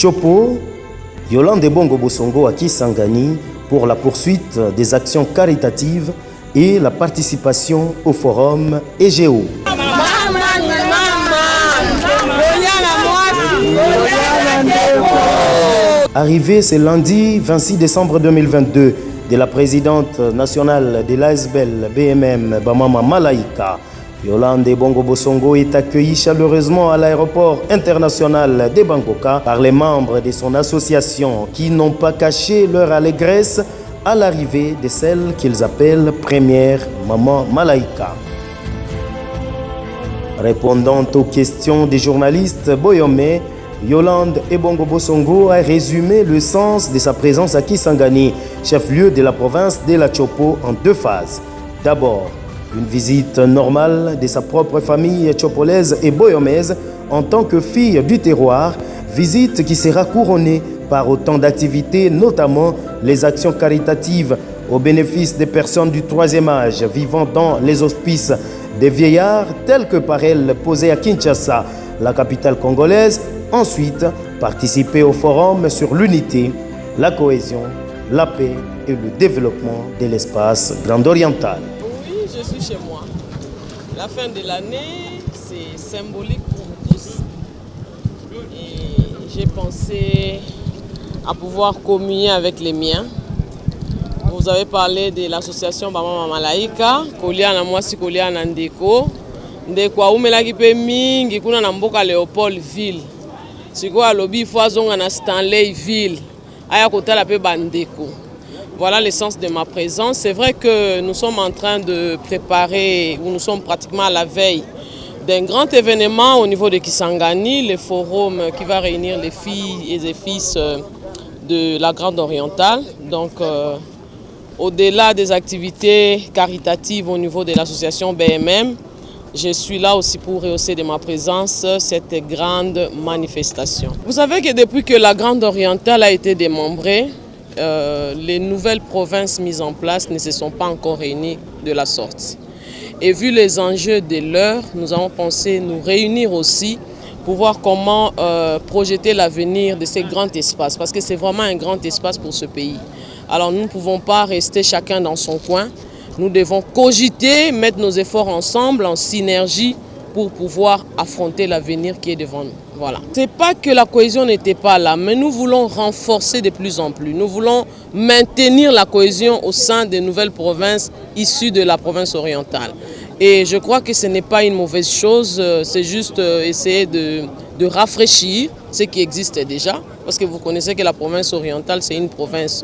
Chopo, Yolande Bongo Bosongo à Kisangani pour la poursuite des actions caritatives et la participation au forum EGO. Arrivé ce lundi 26 décembre 2022 de la présidente nationale de l'ASBEL BMM Bamama Malaika, Yolande Bongo Bosongo est accueillie chaleureusement à l'aéroport international de Bangoka par les membres de son association qui n'ont pas caché leur allégresse à l'arrivée de celle qu'ils appellent première Maman Malaika. Répondant aux questions des journalistes Boyomé, Yolande Bongo Bosongo a résumé le sens de sa présence à Kisangani, chef-lieu de la province de la Chopo, en deux phases. D'abord, une visite normale de sa propre famille chopolaise et boyomaise en tant que fille du terroir, visite qui sera couronnée par autant d'activités, notamment les actions caritatives au bénéfice des personnes du troisième âge vivant dans les hospices des vieillards tels que par elle posés à Kinshasa, la capitale congolaise. Ensuite, participer au forum sur l'unité, la cohésion, la paix et le développement de l'espace grand oriental. Oui, je suis chez moi. La fin de l'année, c'est symbolique pour nous tous. Et j'ai pensé à pouvoir communier avec les miens. Vous avez parlé de l'association Bamama Malaika, Kolia na Mwasi Kolia na Ndeko. Ndeko aumelaki pe mingi kuna na mboka Léopoldville. Siko alobi fo azonga na Stanleyville. Aya kotala pe bandeko. Voilà l'essence de ma présence. C'est vrai que nous sommes en train de préparer, ou nous sommes pratiquement à la veille d'un grand événement au niveau de Kisangani, le forum qui va réunir les filles et les fils de la Grande Orientale. Donc, au-delà des activités caritatives au niveau de l'association BMM, je suis là aussi pour rehausser de ma présence cette grande manifestation. Vous savez que depuis que la Grande Orientale a été démembrée, les nouvelles provinces mises en place ne se sont pas encore réunies de la sorte. Et vu les enjeux de l'heure, nous avons pensé nous réunir aussi pour voir comment projeter l'avenir de ces grands espaces, parce que c'est vraiment un grand espace pour ce pays. Alors nous ne pouvons pas rester chacun dans son coin. Nous devons cogiter, mettre nos efforts ensemble, en synergie, pour pouvoir affronter l'avenir qui est devant nous. Voilà. Ce n'est pas que la cohésion n'était pas là, mais nous voulons renforcer de plus en plus. Nous voulons maintenir la cohésion au sein des nouvelles provinces issues de la province orientale. Et je crois que ce n'est pas une mauvaise chose, c'est juste essayer de rafraîchir ce qui existe déjà. Parce que vous connaissez que la province orientale, c'est une province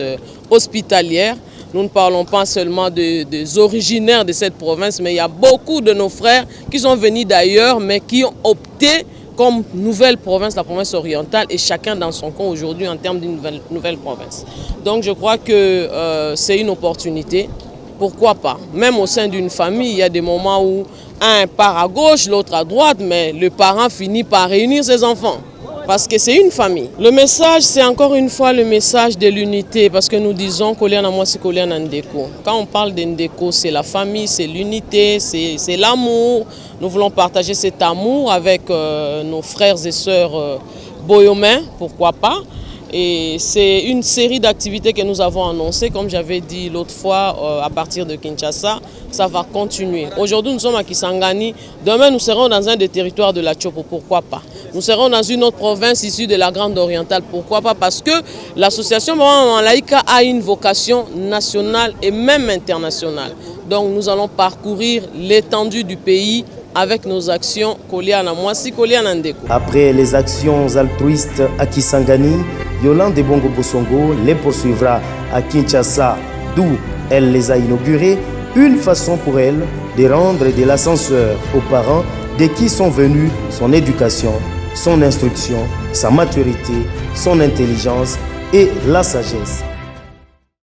hospitalière. Nous ne parlons pas seulement des originaires de cette province, mais il y a beaucoup de nos frères qui sont venus d'ailleurs, mais qui ont opté comme nouvelle province, la province orientale, et chacun dans son coin aujourd'hui en termes d'une nouvelle province. Donc je crois que c'est une opportunité. Pourquoi pas? Même au sein d'une famille, il y a des moments où un part à gauche, l'autre à droite, mais le parent finit par réunir ses enfants. Parce que c'est une famille. Le message, c'est encore une fois le message de l'unité, parce que nous disons Kolia na Mwasi Kolia na Ndeko. Quand on parle d'Ndeko, c'est la famille, c'est l'unité, c'est l'amour. Nous voulons partager cet amour avec nos frères et sœurs boyomains, pourquoi pas. Et c'est une série d'activités que nous avons annoncées, comme j'avais dit l'autre fois, à partir de Kinshasa, ça va continuer. Aujourd'hui, nous sommes à Kisangani. Demain, nous serons dans un des territoires de la Chopo, pourquoi pas. Nous serons dans une autre province issue de la Grande Orientale, pourquoi pas. Parce que l'association Bamama Malaika a une vocation nationale et même internationale. Donc, nous allons parcourir l'étendue du pays avec nos actions Kolia na Mwasi Kolia na Ndeko. Après les actions altruistes à Kisangani, Yolande Bongo Bosongo les poursuivra à Kinshasa, d'où elle les a inaugurées, une façon pour elle de rendre de l'ascenseur aux parents de qui sont venus son éducation, son instruction, sa maturité, son intelligence et la sagesse